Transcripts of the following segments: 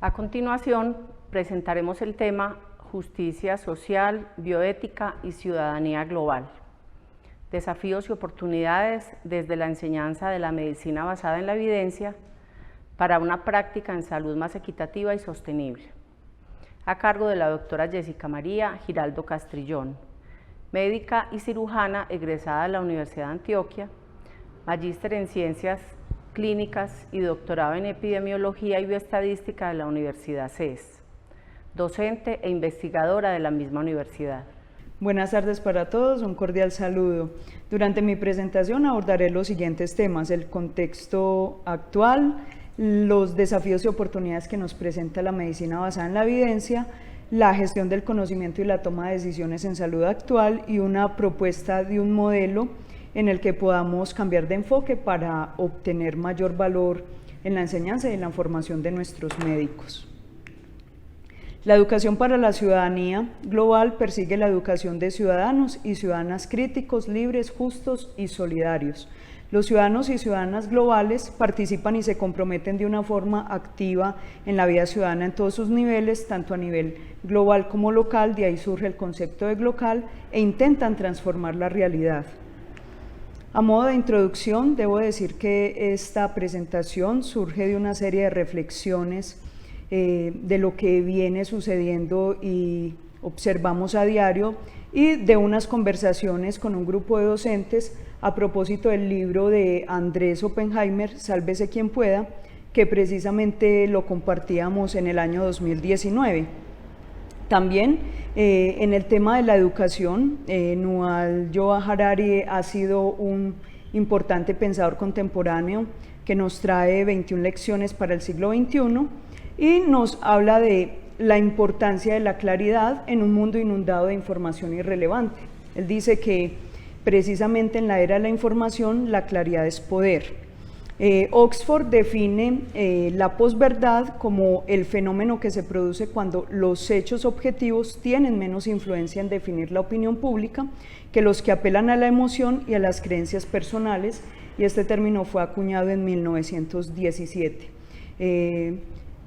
A continuación, presentaremos el tema Justicia Social, Bioética y Ciudadanía Global. Desafíos y oportunidades desde la enseñanza de la medicina basada en la evidencia para una práctica en salud más equitativa y sostenible. A cargo de la doctora Jessica María Giraldo Castrillón, médica y cirujana egresada de la Universidad de Antioquia, magíster en Ciencias Clínicas y doctorado en Epidemiología y Bioestadística de la Universidad CES, docente e investigadora de la misma universidad. Buenas tardes para todos, un cordial saludo. Durante mi presentación abordaré los siguientes temas: el contexto actual, los desafíos y oportunidades que nos presenta la medicina basada en la evidencia, la gestión del conocimiento y la toma de decisiones en salud actual y una propuesta de un modelo en el que podamos cambiar de enfoque para obtener mayor valor en la enseñanza y en la formación de nuestros médicos. La educación para la ciudadanía global persigue la educación de ciudadanos y ciudadanas críticos, libres, justos y solidarios. Los ciudadanos y ciudadanas globales participan y se comprometen de una forma activa en la vida ciudadana en todos sus niveles, tanto a nivel global como local, de ahí surge el concepto de glocal, e intentan transformar la realidad. A modo de introducción, debo decir que esta presentación surge de una serie de reflexiones de lo que viene sucediendo y observamos a diario, y de unas conversaciones con un grupo de docentes a propósito del libro de Andrés Oppenheimer, Sálvese quien pueda, que precisamente lo compartíamos en el año 2019. También en el tema de la educación, Yuval Noah Harari ha sido un importante pensador contemporáneo que nos trae 21 lecciones para el siglo XXI y nos habla de la importancia de la claridad en un mundo inundado de información irrelevante. Él dice que precisamente en la era de la información la claridad es poder. Oxford define la posverdad como el fenómeno que se produce cuando los hechos objetivos tienen menos influencia en definir la opinión pública que los que apelan a la emoción y a las creencias personales, y este término fue acuñado en 1917.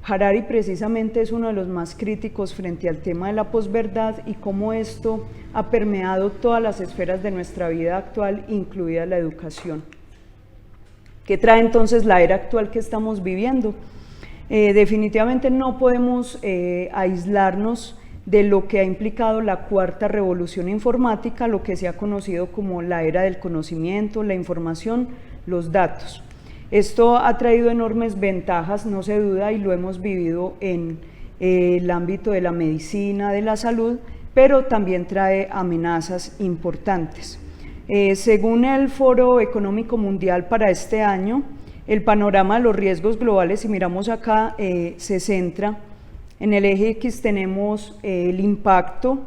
Harari precisamente es uno de los más críticos frente al tema de la posverdad y cómo esto ha permeado todas las esferas de nuestra vida actual, incluida la educación. ¿Qué trae entonces la era actual que estamos viviendo? Definitivamente no podemos aislarnos de lo que ha implicado la cuarta revolución informática, lo que se ha conocido como la era del conocimiento, la información, los datos. Esto ha traído enormes ventajas, no se duda, y lo hemos vivido en el ámbito de la medicina, de la salud, pero también trae amenazas importantes. Según el Foro Económico Mundial para este año, el panorama de los riesgos globales, si miramos acá, se centra en el eje X, tenemos el impacto,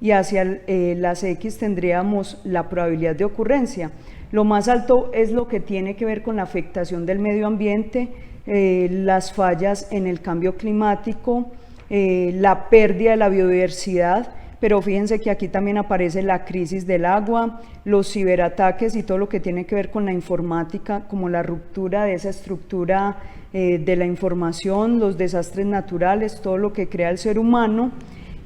y hacia las X tendríamos la probabilidad de ocurrencia. Lo más alto es lo que tiene que ver con la afectación del medio ambiente, las fallas en el cambio climático, la pérdida de la biodiversidad, pero fíjense que aquí también aparece la crisis del agua, los ciberataques y todo lo que tiene que ver con la informática, como la ruptura de esa estructura de la información, los desastres naturales, todo lo que crea el ser humano,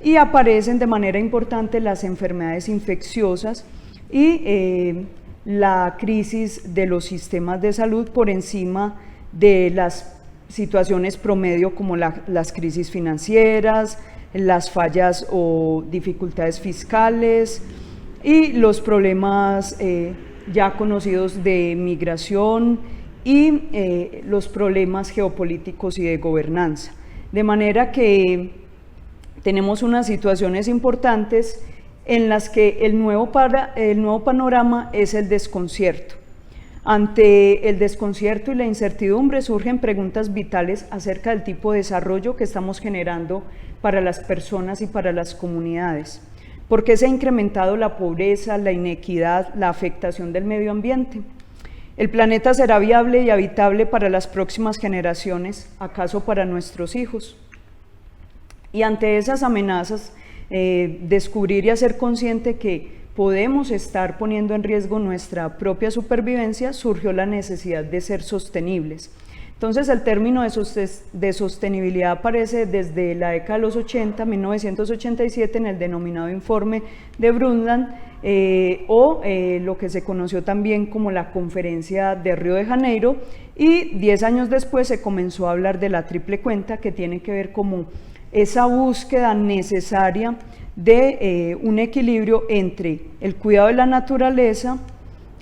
y aparecen de manera importante las enfermedades infecciosas y la crisis de los sistemas de salud por encima de las situaciones promedio como las crisis financieras, las fallas o dificultades fiscales y los problemas ya conocidos de migración y los problemas geopolíticos y de gobernanza. De manera que tenemos unas situaciones importantes en las que el nuevo panorama es el desconcierto. Ante el desconcierto y la incertidumbre surgen preguntas vitales acerca del tipo de desarrollo que estamos generando para las personas y para las comunidades. ¿Por qué se ha incrementado la pobreza, la inequidad, la afectación del medio ambiente? ¿El planeta será viable y habitable para las próximas generaciones, acaso para nuestros hijos? Y ante esas amenazas, descubrir y hacer consciente que podemos estar poniendo en riesgo nuestra propia supervivencia, surgió la necesidad de ser sostenibles. Entonces el término de sostenibilidad aparece desde la década de los 80, 1987, en el denominado informe de Brundtland, lo que se conoció también como la Conferencia de Río de Janeiro, y 10 años después se comenzó a hablar de la triple cuenta, que tiene que ver como esa búsqueda necesaria de un equilibrio entre el cuidado de la naturaleza,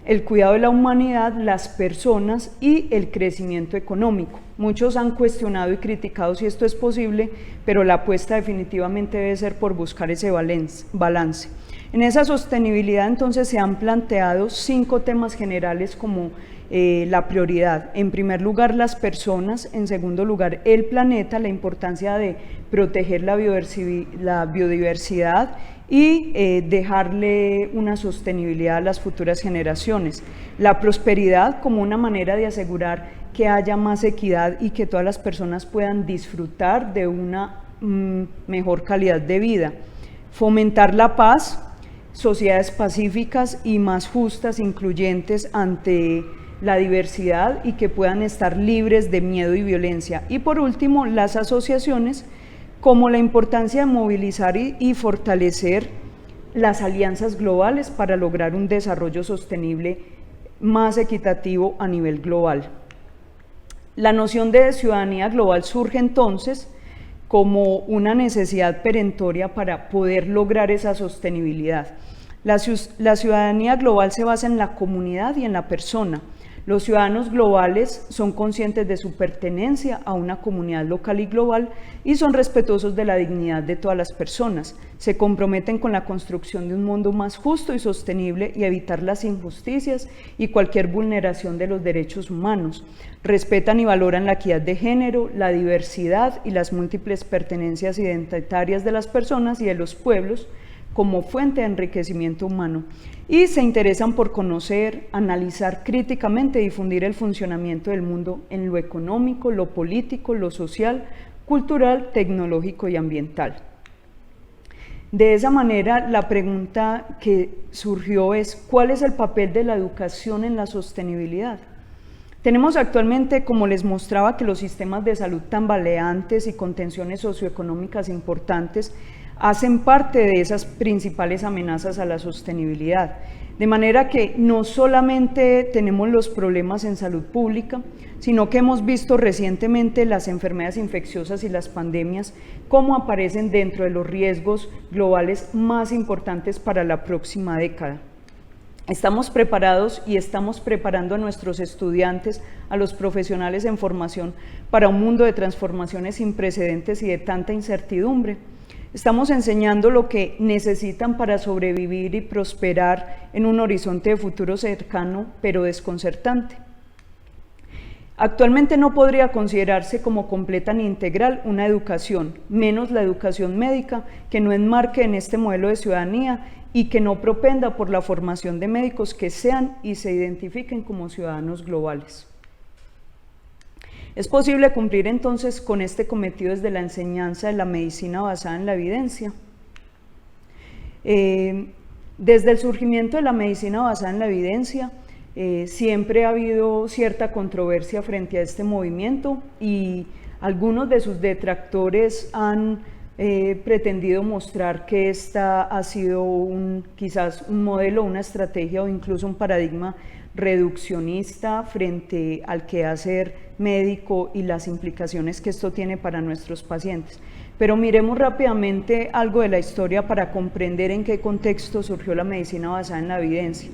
el cuidado de la humanidad, las personas y el crecimiento económico. Muchos han cuestionado y criticado si esto es posible, pero la apuesta definitivamente debe ser por buscar ese balance. En esa sostenibilidad entonces se han planteado 5 temas generales como la prioridad. En primer lugar, las personas; en segundo lugar, el planeta, la importancia de proteger la biodiversidad y dejarle una sostenibilidad a las futuras generaciones. La prosperidad como una manera de asegurar que haya más equidad y que todas las personas puedan disfrutar de una mejor calidad de vida. Fomentar la paz, sociedades pacíficas y más justas, incluyentes ante la diversidad y que puedan estar libres de miedo y violencia. Y por último, las asociaciones, como la importancia de movilizar y fortalecer las alianzas globales para lograr un desarrollo sostenible más equitativo a nivel global. La noción de ciudadanía global surge entonces como una necesidad perentoria para poder lograr esa sostenibilidad. La ciudadanía global se basa en la comunidad y en la persona. Los ciudadanos globales son conscientes de su pertenencia a una comunidad local y global y son respetuosos de la dignidad de todas las personas. Se comprometen con la construcción de un mundo más justo y sostenible y evitar las injusticias y cualquier vulneración de los derechos humanos. Respetan y valoran la equidad de género, la diversidad y las múltiples pertenencias identitarias de las personas y de los pueblos como fuente de enriquecimiento humano, y se interesan por conocer, analizar críticamente y difundir el funcionamiento del mundo en lo económico, lo político, lo social, cultural, tecnológico y ambiental. De esa manera, la pregunta que surgió es: ¿cuál es el papel de la educación en la sostenibilidad? Tenemos actualmente, como les mostraba, que los sistemas de salud tambaleantes y con tensiones socioeconómicas importantes hacen parte de esas principales amenazas a la sostenibilidad. De manera que no solamente tenemos los problemas en salud pública, sino que hemos visto recientemente las enfermedades infecciosas y las pandemias cómo aparecen dentro de los riesgos globales más importantes para la próxima década. Estamos preparados y estamos preparando a nuestros estudiantes, a los profesionales en formación, para un mundo de transformaciones sin precedentes y de tanta incertidumbre. Estamos enseñando lo que necesitan para sobrevivir y prosperar en un horizonte de futuro cercano, pero desconcertante. Actualmente no podría considerarse como completa ni integral una educación, menos la educación médica, que no enmarque en este modelo de ciudadanía y que no propenda por la formación de médicos que sean y se identifiquen como ciudadanos globales. Es posible cumplir entonces con este cometido desde la enseñanza de la medicina basada en la evidencia. Desde el surgimiento de la medicina basada en la evidencia, siempre ha habido cierta controversia frente a este movimiento y algunos de sus detractores han pretendido mostrar que esta ha sido quizás un modelo, una estrategia o incluso un paradigma reduccionista frente al quehacer médico y las implicaciones que esto tiene para nuestros pacientes. Pero miremos rápidamente algo de la historia para comprender en qué contexto surgió la medicina basada en la evidencia.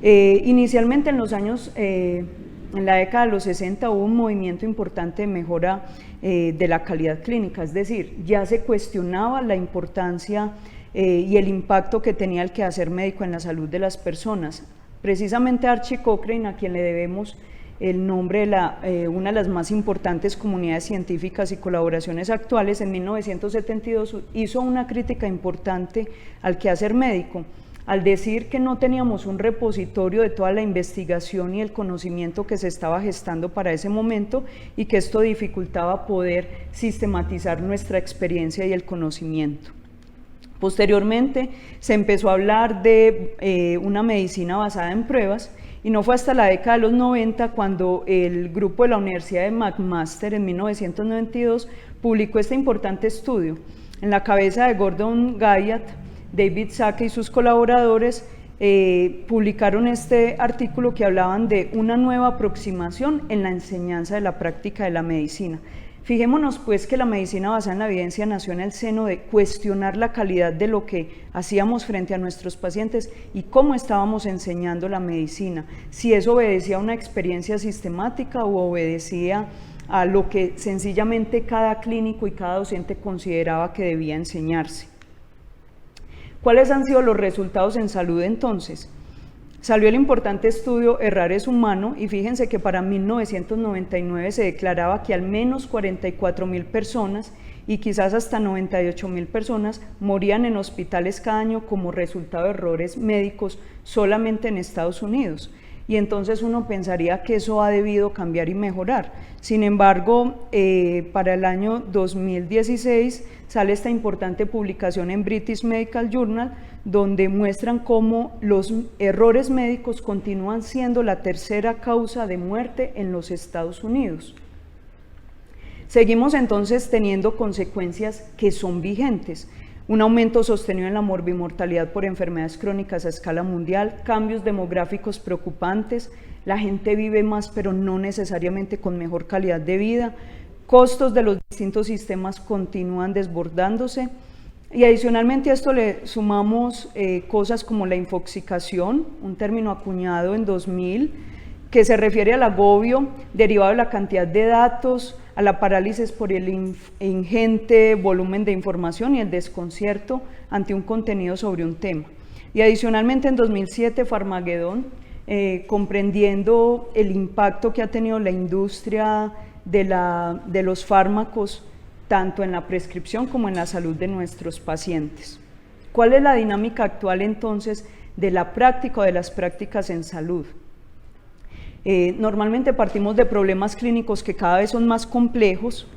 Inicialmente en los años, en la década de los 60 hubo un movimiento importante de mejora de la calidad clínica, es decir, ya se cuestionaba la importancia y el impacto que tenía el quehacer médico en la salud de las personas. Precisamente Archie Cochrane, a quien le debemos el nombre de una de las más importantes comunidades científicas y colaboraciones actuales, en 1972 hizo una crítica importante al quehacer médico, al decir que no teníamos un repositorio de toda la investigación y el conocimiento que se estaba gestando para ese momento y que esto dificultaba poder sistematizar nuestra experiencia y el conocimiento. Posteriormente se empezó a hablar de una medicina basada en pruebas Y no fue hasta la década de los 90 cuando el grupo de la Universidad de McMaster en 1992 publicó este importante estudio. En la cabeza de Gordon Guyatt, David Sacke y sus colaboradores publicaron este artículo que hablaban de una nueva aproximación en la enseñanza de la práctica de la medicina. Fijémonos pues que la medicina basada en la evidencia nació en el seno de cuestionar la calidad de lo que hacíamos frente a nuestros pacientes y cómo estábamos enseñando la medicina, si eso obedecía a una experiencia sistemática o obedecía a lo que sencillamente cada clínico y cada docente consideraba que debía enseñarse. ¿Cuáles han sido los resultados en salud entonces? Salió el importante estudio Errar es humano y fíjense que para 1999 se declaraba que al menos 44.000 personas y quizás hasta 98.000 personas morían en hospitales cada año como resultado de errores médicos solamente en Estados Unidos. Y entonces uno pensaría que eso ha debido cambiar y mejorar. Sin embargo, para el año 2016 sale esta importante publicación en British Medical Journal donde muestran cómo los errores médicos continúan siendo la tercera causa de muerte en los Estados Unidos. Seguimos entonces teniendo consecuencias que son vigentes. Un aumento sostenido en la morbimortalidad por enfermedades crónicas a escala mundial, cambios demográficos preocupantes, la gente vive más pero no necesariamente con mejor calidad de vida, costos de los distintos sistemas continúan desbordándose y adicionalmente a esto le sumamos cosas como la infoxicación, un término acuñado en 2000 que se refiere al agobio derivado de la cantidad de datos, a la parálisis por el ingente volumen de información y el desconcierto ante un contenido sobre un tema. Y adicionalmente en 2007 Farmagedón, comprendiendo el impacto que ha tenido la industria de los fármacos, tanto en la prescripción como en la salud de nuestros pacientes. ¿Cuál es la dinámica actual entonces de la práctica o de las prácticas en salud? Normalmente partimos de problemas clínicos que cada vez son más complejos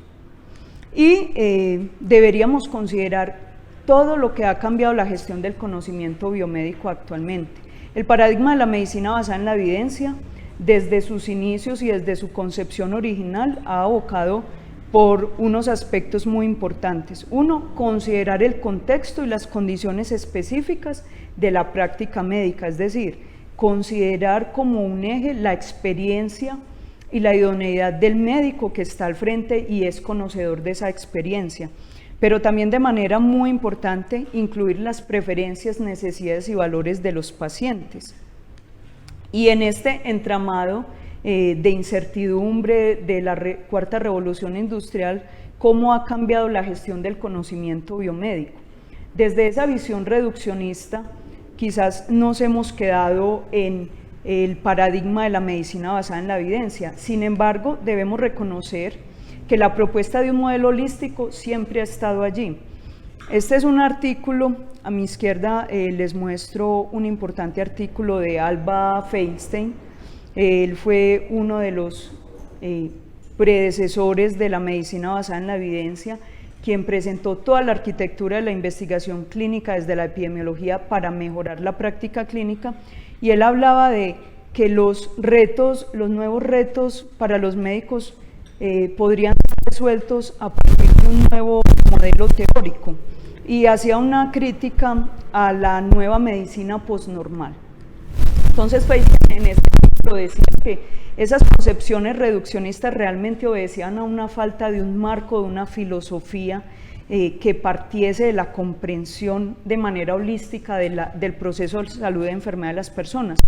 y deberíamos considerar todo lo que ha cambiado la gestión del conocimiento biomédico actualmente. El paradigma de la medicina basada en la evidencia, desde sus inicios y desde su concepción original, ha abocado por unos aspectos muy importantes. Uno, considerar el contexto y las condiciones específicas de la práctica médica, es decir, considerar como un eje la experiencia y la idoneidad del médico que está al frente y es conocedor de esa experiencia, pero también de manera muy importante incluir las preferencias, necesidades y valores de los pacientes. Y en este entramado de incertidumbre de la cuarta revolución industrial, ¿cómo ha cambiado la gestión del conocimiento biomédico? Desde esa visión reduccionista, quizás nos hemos quedado en el paradigma de la medicina basada en la evidencia. Sin embargo, debemos reconocer que la propuesta de un modelo holístico siempre ha estado allí. Este es un artículo, a mi izquierda les muestro un importante artículo de Alba Feinstein. Él fue uno de los predecesores de la medicina basada en la evidencia, quien presentó toda la arquitectura de la investigación clínica desde la epidemiología para mejorar la práctica clínica, y él hablaba de que los nuevos retos para los médicos podrían ser resueltos a partir de un nuevo modelo teórico, y hacía una crítica a la nueva medicina postnormal. Entonces Feinstein en este artículo decía que esas concepciones reduccionistas realmente obedecían a una falta de un marco, de una filosofía que partiese de la comprensión de manera holística del proceso de salud y de enfermedad de las personas.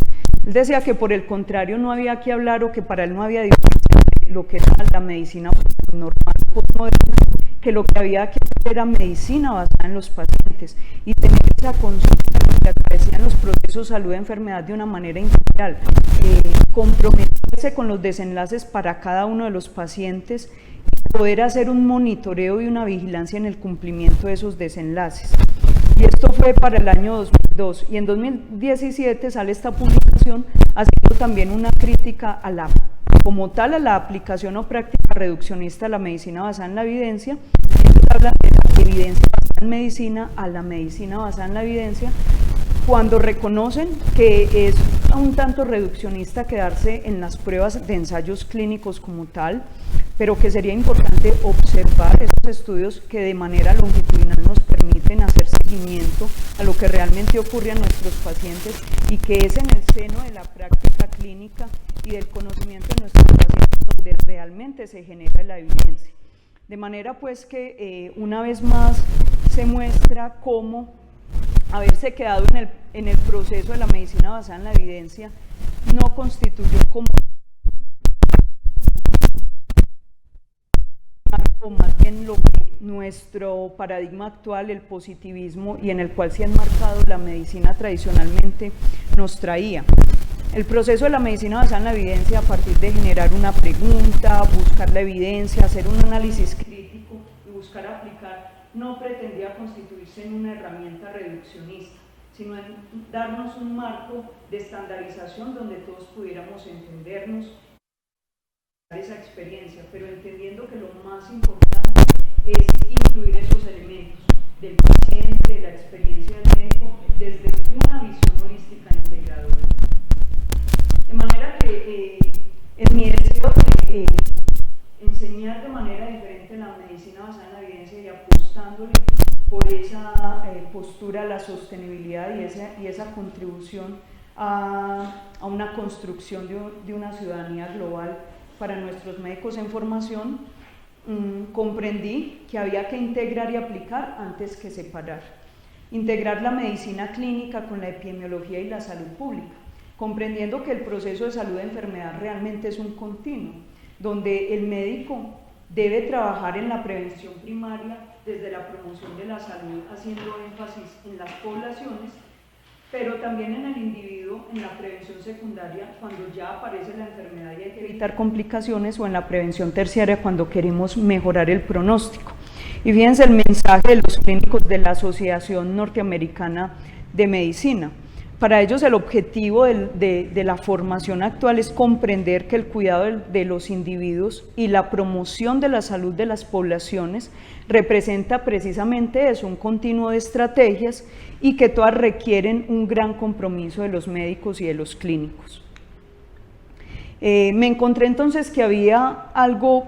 Él decía que por el contrario no había que hablar, o que para él no había diferencia de lo que era la medicina normal postmoderna, que lo que había que hacer era medicina basada en los pacientes y tener esa conciencia de que aparecían los procesos de salud y enfermedad de una manera integral, comprometerse con los desenlaces para cada uno de los pacientes y poder hacer un monitoreo y una vigilancia en el cumplimiento de esos desenlaces. Y esto fue para el año 2002, y en 2017 sale esta publicación haciendo también una crítica como tal a la aplicación o práctica reduccionista de la medicina basada en la evidencia. Ellos hablan de la evidencia basada en medicina a la medicina basada en la evidencia, cuando reconocen que es un tanto reduccionista quedarse en las pruebas de ensayos clínicos como tal, pero que sería importante observar esos estudios que de manera longitudinal nos permiten hacer seguimiento a lo que realmente ocurre a nuestros pacientes y que es en el seno de la práctica clínica y del conocimiento de nuestros pacientes donde realmente se genera la evidencia. De manera pues que una vez más se muestra cómo haberse quedado en el proceso de la medicina basada en la evidencia no constituyó como o más bien lo que nuestro paradigma actual, el positivismo, y en el cual se ha enmarcado la medicina tradicionalmente, nos traía. El proceso de la medicina basada en la evidencia, a partir de generar una pregunta, buscar la evidencia, hacer un análisis crítico y buscar aplicar, no pretendía constituirse en una herramienta reduccionista, sino en darnos un marco de estandarización donde todos pudiéramos entendernos esa experiencia, pero entendiendo que lo más importante es incluir esos elementos del paciente, de la experiencia del médico, desde una visión holística integradora. De manera que en mi deseo de enseñar de manera diferente la medicina basada en la evidencia y apostándole por esa postura a la sostenibilidad y esa contribución a una construcción de una ciudadanía global para nuestros médicos en formación, comprendí que había que integrar y aplicar antes que separar. Integrar la medicina clínica con la epidemiología y la salud pública, comprendiendo que el proceso de salud de enfermedad realmente es un continuo, donde el médico debe trabajar en la prevención primaria desde la promoción de la salud, haciendo énfasis en las poblaciones, pero también en el individuo, en la prevención secundaria, cuando ya aparece la enfermedad y hay que evitar complicaciones, o en la prevención terciaria, cuando queremos mejorar el pronóstico. Y fíjense el mensaje de los clínicos de la Asociación Norteamericana de Medicina. Para ellos el objetivo de la formación actual es comprender que el cuidado de los individuos y la promoción de la salud de las poblaciones representa precisamente eso, un continuo de estrategias, y que todas requieren un gran compromiso de los médicos y de los clínicos. Me encontré entonces que había algo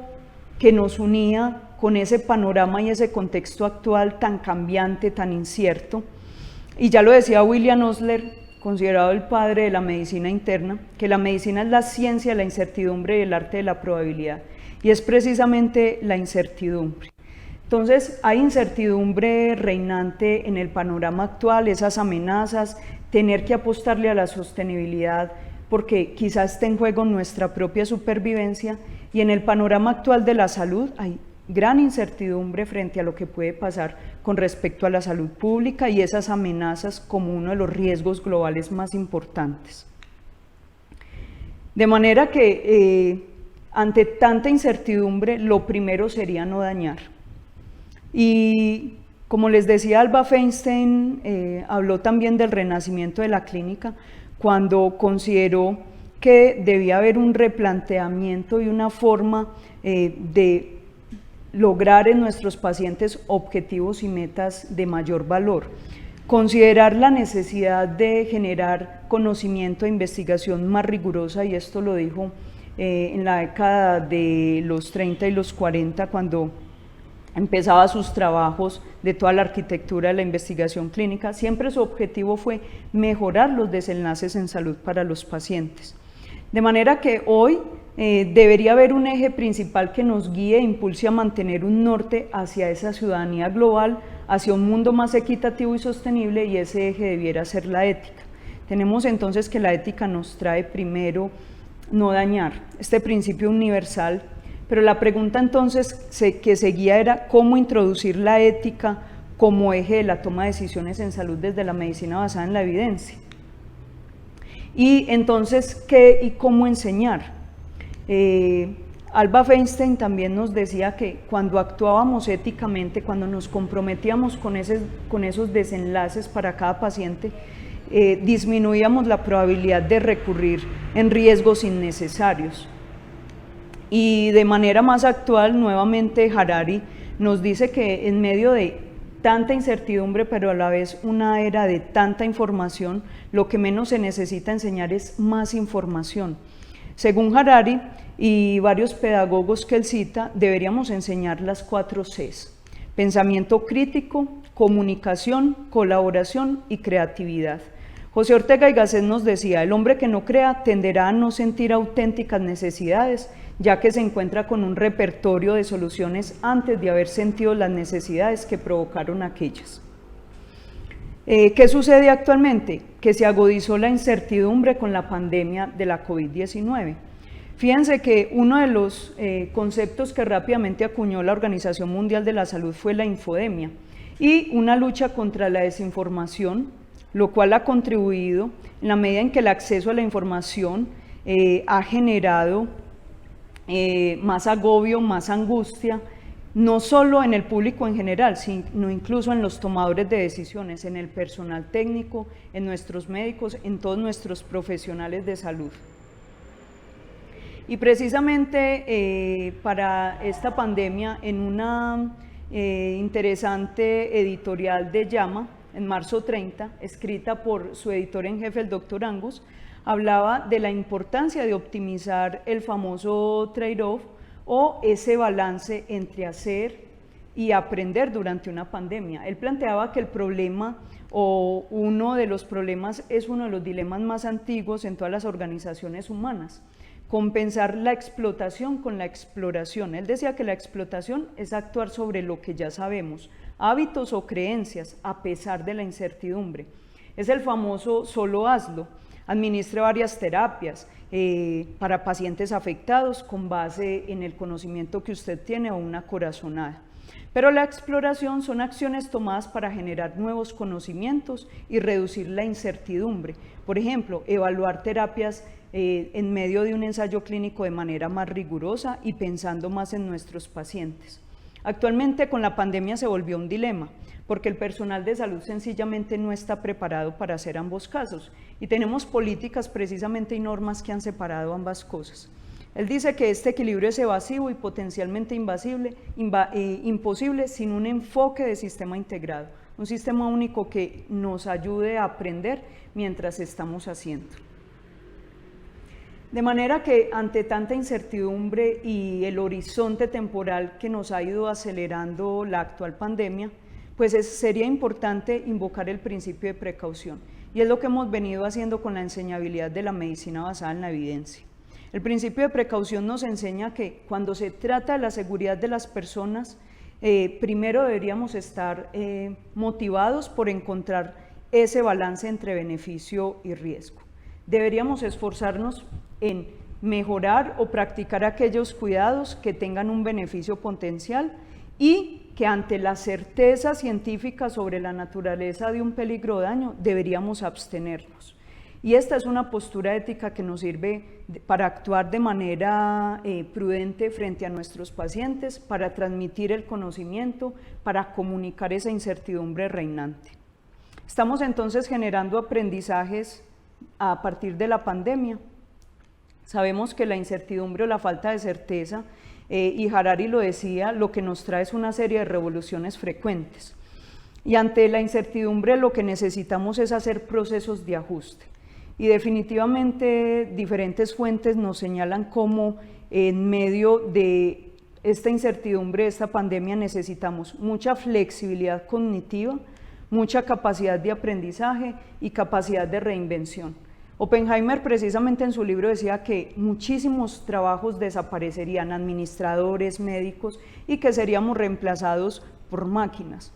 que nos unía con ese panorama y ese contexto actual tan cambiante, tan incierto, y ya lo decía William Osler, considerado el padre de la medicina interna, que la medicina es la ciencia de la incertidumbre y el arte de la probabilidad, y es precisamente la incertidumbre. Entonces hay incertidumbre reinante en el panorama actual, esas amenazas, tener que apostarle a la sostenibilidad, porque quizás esté en juego nuestra propia supervivencia, y en el panorama actual de la salud hay gran incertidumbre frente a lo que puede pasar con respecto a la salud pública y esas amenazas como uno de los riesgos globales más importantes. De manera que ante tanta incertidumbre, lo primero sería no dañar. Y como les decía, Alba Feinstein habló también del renacimiento de la clínica cuando consideró que debía haber un replanteamiento y una forma de lograr en nuestros pacientes objetivos y metas de mayor valor. Considerar la necesidad de generar conocimiento e investigación más rigurosa, y esto lo dijo en la década de los 30 y los 40, cuando empezaba sus trabajos de toda la arquitectura de la investigación clínica. Siempre su objetivo fue mejorar los desenlaces en salud para los pacientes. De manera que hoy debería haber un eje principal que nos guíe e impulse a mantener un norte hacia esa ciudadanía global, hacia un mundo más equitativo y sostenible, y ese eje debiera ser la ética. Tenemos entonces que la ética nos trae primero no dañar, este principio universal, pero la pregunta entonces que seguía era cómo introducir la ética como eje de la toma de decisiones en salud desde la medicina basada en la evidencia. Y entonces, ¿qué y cómo enseñar? Alba Feinstein también nos decía que cuando actuábamos éticamente, cuando nos comprometíamos con esos desenlaces para cada paciente, disminuíamos la probabilidad de recurrir en riesgos innecesarios. Y de manera más actual, nuevamente Harari nos dice que en medio de tanta incertidumbre, pero a la vez una era de tanta información, lo que menos se necesita enseñar es más información. Según Harari y varios pedagogos que él cita, deberíamos enseñar las 4 Cs: pensamiento crítico, comunicación, colaboración y creatividad. José Ortega y Gasset nos decía: el hombre que no crea tenderá a no sentir auténticas necesidades, ya que se encuentra con un repertorio de soluciones antes de haber sentido las necesidades que provocaron aquellas. ¿Qué sucede actualmente? Que se agudizó la incertidumbre con la pandemia de la COVID-19. Fíjense que uno de los conceptos que rápidamente acuñó la Organización Mundial de la Salud fue la infodemia y una lucha contra la desinformación, lo cual ha contribuido en la medida en que el acceso a la información ha generado más agobio, más angustia, no solo en el público en general, sino incluso en los tomadores de decisiones, en el personal técnico, en nuestros médicos, en todos nuestros profesionales de salud. Y precisamente para esta pandemia, en una interesante editorial de Llama, en marzo 30, escrita por su editor en jefe, el Dr. Angus, hablaba de la importancia de optimizar el famoso trade-off o ese balance entre hacer y aprender durante una pandemia. Él planteaba que el problema o uno de los problemas es uno de los dilemas más antiguos en todas las organizaciones humanas: compensar la explotación con la exploración. Él decía que la explotación es actuar sobre lo que ya sabemos, hábitos o creencias, a pesar de la incertidumbre. Es el famoso solo hazlo. Administre varias terapias para pacientes afectados con base en el conocimiento que usted tiene o una corazonada. Pero la exploración son acciones tomadas para generar nuevos conocimientos y reducir la incertidumbre. Por ejemplo, evaluar terapias en medio de un ensayo clínico de manera más rigurosa y pensando más en nuestros pacientes. Actualmente con la pandemia se volvió un dilema, porque el personal de salud sencillamente no está preparado para hacer ambos casos y tenemos políticas precisamente y normas que han separado ambas cosas. Él dice que este equilibrio es evasivo y potencialmente imposible sin un enfoque de sistema integrado, un sistema único que nos ayude a aprender mientras estamos haciendo. De manera que ante tanta incertidumbre y el horizonte temporal que nos ha ido acelerando la actual pandemia, pues sería importante invocar el principio de precaución, y es lo que hemos venido haciendo con la enseñabilidad de la medicina basada en la evidencia. El principio de precaución nos enseña que cuando se trata de la seguridad de las personas, primero deberíamos estar motivados por encontrar ese balance entre beneficio y riesgo. Deberíamos esforzarnos en mejorar o practicar aquellos cuidados que tengan un beneficio potencial y que ante la certeza científica sobre la naturaleza de un peligro o daño deberíamos abstenernos. Y esta es una postura ética que nos sirve para actuar de manera prudente frente a nuestros pacientes, para transmitir el conocimiento, para comunicar esa incertidumbre reinante. Estamos entonces generando aprendizajes a partir de la pandemia. Sabemos que la incertidumbre o la falta de certeza, y Harari lo decía, lo que nos trae es una serie de revoluciones frecuentes. Y ante la incertidumbre lo que necesitamos es hacer procesos de ajuste. Y definitivamente diferentes fuentes nos señalan cómo en medio de esta incertidumbre, de esta pandemia, necesitamos mucha flexibilidad cognitiva, mucha capacidad de aprendizaje y capacidad de reinvención. Oppenheimer precisamente en su libro decía que muchísimos trabajos desaparecerían, administradores, médicos, y que seríamos reemplazados por máquinas.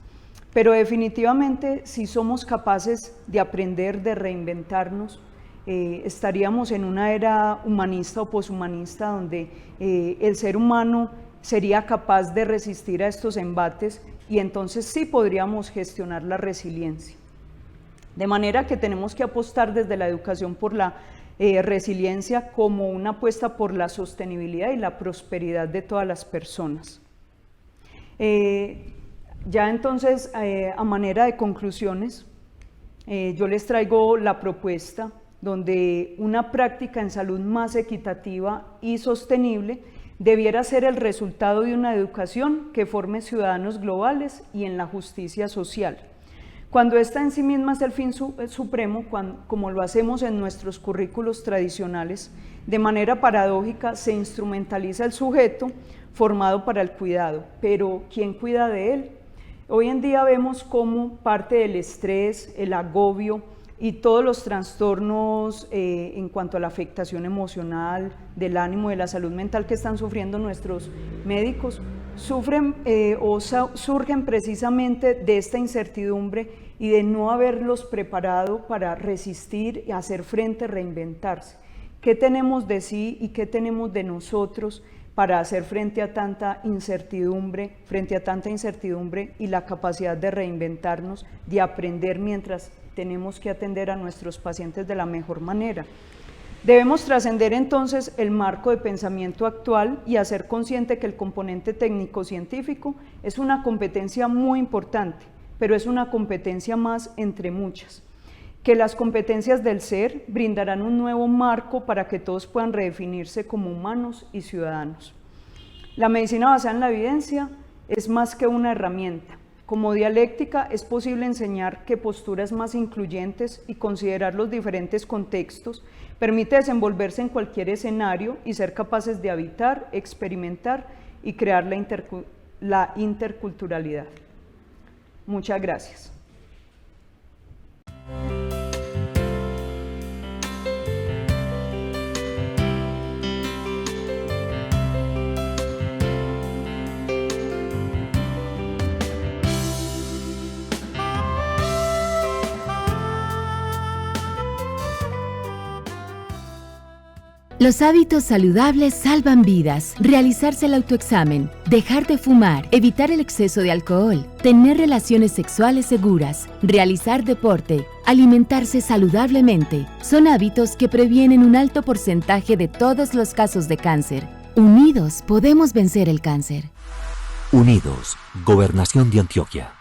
Pero definitivamente si somos capaces de aprender, de reinventarnos, estaríamos en una era humanista o poshumanista donde el ser humano sería capaz de resistir a estos embates y entonces sí podríamos gestionar la resiliencia. De manera que tenemos que apostar desde la educación por la resiliencia como una apuesta por la sostenibilidad y la prosperidad de todas las personas. Ya entonces, a manera de conclusiones, yo les traigo la propuesta donde una práctica en salud más equitativa y sostenible debiera ser el resultado de una educación que forme ciudadanos globales y en la justicia social. Cuando esta en sí misma es el fin supremo, como lo hacemos en nuestros currículos tradicionales, de manera paradójica se instrumentaliza el sujeto formado para el cuidado, pero ¿quién cuida de él? Hoy en día vemos cómo parte del estrés, el agobio y todos los trastornos en cuanto a la afectación emocional, del ánimo, de la salud mental que están sufriendo nuestros médicos, surgen precisamente de esta incertidumbre y de no haberlos preparado para resistir y hacer frente, reinventarse. ¿Qué tenemos de sí y qué tenemos de nosotros para hacer frente a tanta incertidumbre y la capacidad de reinventarnos, de aprender mientras tenemos que atender a nuestros pacientes de la mejor manera? Debemos trascender entonces el marco de pensamiento actual y hacer consciente que el componente técnico-científico es una competencia muy importante, pero es una competencia más entre muchas. Que las competencias del ser brindarán un nuevo marco para que todos puedan redefinirse como humanos y ciudadanos. La medicina basada en la evidencia es más que una herramienta. Como dialéctica es posible enseñar que posturas más incluyentes y considerar los diferentes contextos permite desenvolverse en cualquier escenario y ser capaces de habitar, experimentar y crear la interculturalidad. Muchas gracias. Los hábitos saludables salvan vidas. Realizarse el autoexamen, dejar de fumar, evitar el exceso de alcohol, tener relaciones sexuales seguras, realizar deporte, alimentarse saludablemente, son hábitos que previenen un alto porcentaje de todos los casos de cáncer. Unidos podemos vencer el cáncer. Unidos, Gobernación de Antioquia.